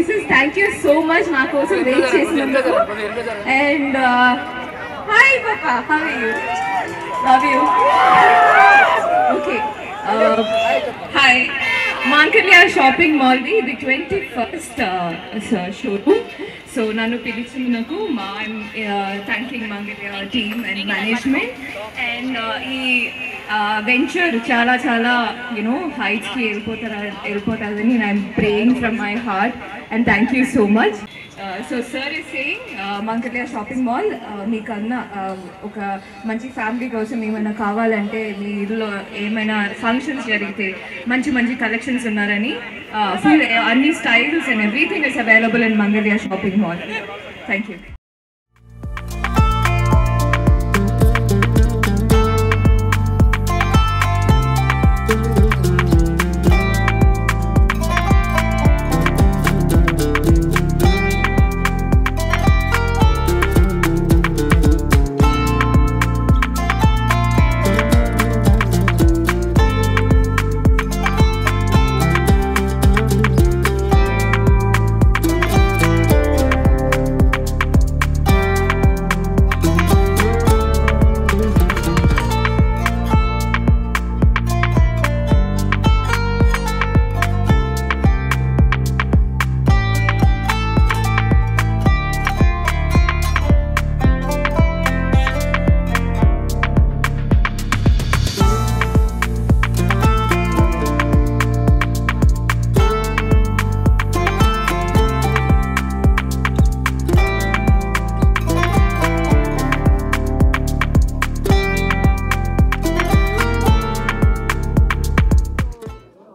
pieces. Thank you so much, na kosam wait chesinanduku. And hi Papa, how are you? Love you. Okay. Hi. Mangalya Shopping Mall the 21st showroom. So nanu pilichinnanduku I'm thanking Mangalya team and management, and venture chala heights ki elipotadani I'm praying from my heart, and thank you so much. So sir is saying Mangalya Shopping Mall meekanna oka manchi family kosam emana kavalante mee illo emaina functions jarigite manchi collections unnarani full anni styles and everything is available in Mangalya Shopping Mall. Thank you.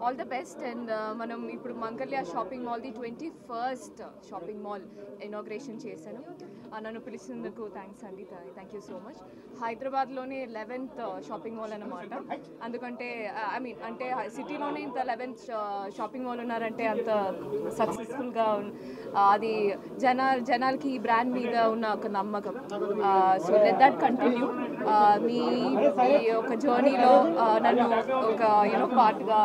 All the best, and manam ippudu Mangalya Shopping Mall the 21st shopping mall inauguration chesanu. Nannu pilichinnanduku thanks andi, thank you so much. Hyderabad lone 11th shopping mall anamata, andukante I mean ante city lone inta 11th shopping mall unnarante anta successful ga adi janalki brand meeda unna oka nammakam. So let that continue. మీ ఒక జర్నీలో నన్ను ఒక part ga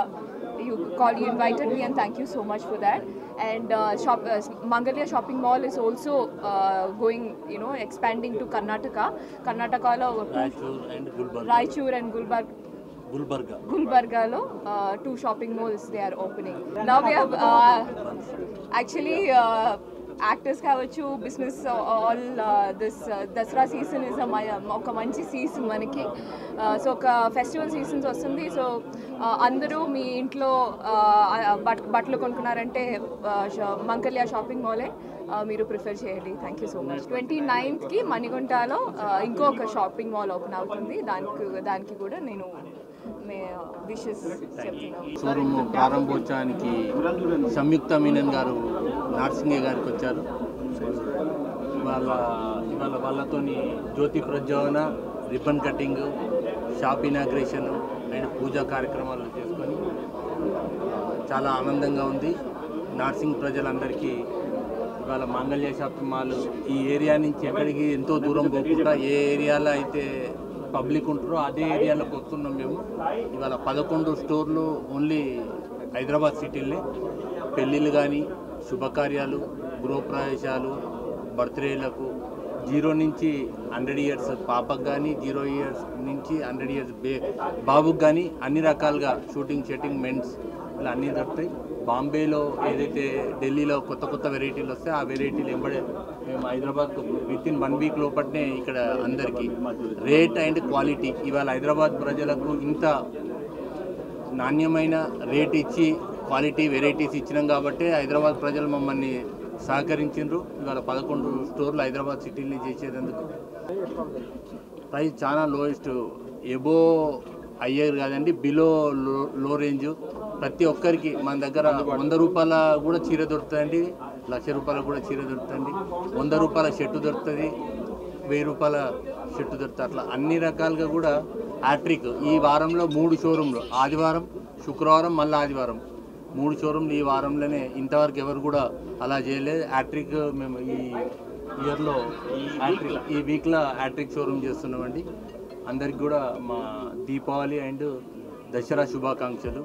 you invited me, and thank you so much for that. And Mangalya Shopping Mall is also going expanding to Karnataka lo Raichur and Gulbarga lo 2 shopping malls they are opening. Now we have actually actors కావచ్చు, business all this Dasara season is ఒక మంచి season మనకి. So ఒక festival seasons వస్తుంది. So అందరూ మీ ఇంట్లో బట్టలు కొనుక్కున్నారంటే Mangalya shopping మాలే మీరు ప్రిఫర్ చేయండి. Thank you so much. 29th మణిగుంటలో ఇంకొక షాపింగ్ మాల్ ఓపెన్ అవుతుంది. దానికి కూడా నేను విషెస్ చెప్తున్నాను. షోరూమ్ ప్రారంభోత్సవానికి సంయుక్త మీనన్ గారు నార్సింగే గారికి వచ్చారు. ఇవాళ వాళ్ళతోని జ్యోతి ప్రజ్వలన, ribbon cutting, shop inauguration and puja కార్యక్రమాలు చేసుకొని చాలా ఆనందంగా ఉంది. నార్సింగ్ ప్రజలందరికీ ఇవాళ మంగళ్య షాపింగ్ మాల్ ఈ ఏరియా నుంచి ఎక్కడికి ఎంతో దూరం పోకుండా ఏ ఏరియాలో అయితే పబ్లిక్ ఉంటారో అదే ఏరియాలోకి వస్తున్నాం మేము. ఇవాళ 11 స్టోర్లు ఓన్లీ హైదరాబాద్ సిటీలే. పెళ్ళిళ్ళు కానీ, శుభకార్యాలు, గృహప్రవేశాలు, బర్త్డేలకు, 0 నుంచి 100 ఇయర్స్ పాపకు కానీ, 0 ఇయర్స్ నుంచి 100 ఇయర్స్ బాబుకి కానీ అన్ని రకాలుగా షూటింగ్ మెన్స్ ఇలా అన్నీ దొరుకుతాయి. బాంబేలో ఏదైతే ఢిల్లీలో కొత్త వెరైటీలు వస్తాయి ఆ వెరైటీలు ఎంబడే మేము హైదరాబాద్ వితిన్ 1 వీక్ లోపలనే ఇక్కడ అందరికీ రేట్ అండ్ క్వాలిటీ. ఇవాళ హైదరాబాద్ ప్రజలకు ఇంత నాణ్యమైన రేట్ ఇచ్చి క్వాలిటీ వెరైటీస్ ఇచ్చినాం కాబట్టి హైదరాబాద్ ప్రజలు మమ్మల్ని సహకరించారు. ఇవాళ 11 స్టోర్లు హైదరాబాద్ సిటీని చేసేందుకు ప్రైస్ చాలా లోయెస్ట్, ఎబో అయ్యేది కాదండి, బిలో లో రేంజ్. ప్రతి ఒక్కరికి మన దగ్గర 100 రూపాయల కూడా చీర దొరుకుతుందండి, 1,00,000 రూపాయల కూడా చీర దొరుకుతుంది, 100 రూపాయల షర్టు దొరుకుతుంది, 1000 రూపాయల షర్టు దొరుకుతుంది. అట్లా అన్ని రకాలుగా కూడా హ్యాట్రిక్. ఈ వారంలో 3 షోరూంలు, ఆదివారం, శుక్రవారం, మళ్ళీ ఆదివారం 3 షోరూంలు ఈ వారంలోనే. ఇంతవరకు ఎవరు కూడా అలా చేయలేదు. హ్యాట్రిక్ మేము ఈ ఇయర్లో ఈ వీక్లో హ్యాట్రిక్ షోరూమ్ చేస్తున్నామండి. అందరికి కూడా మా దీపావళి అండ్ దసరా శుభాకాంక్షలు.